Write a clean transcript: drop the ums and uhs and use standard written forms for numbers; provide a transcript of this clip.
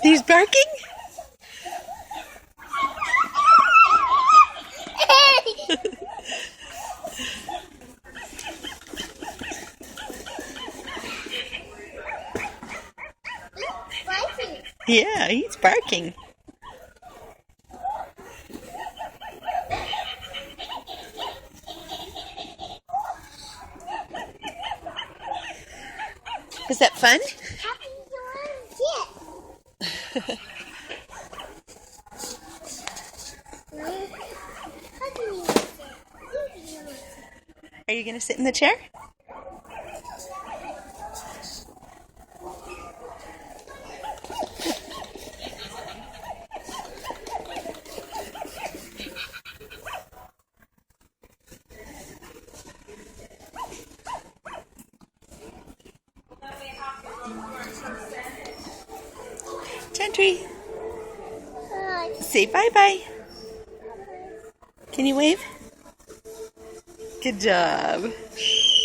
He's barking? Yeah, he's barking. Was that fun? Are you going to sit in the chair? Gentry, say bye-bye. Can you wave? Good job.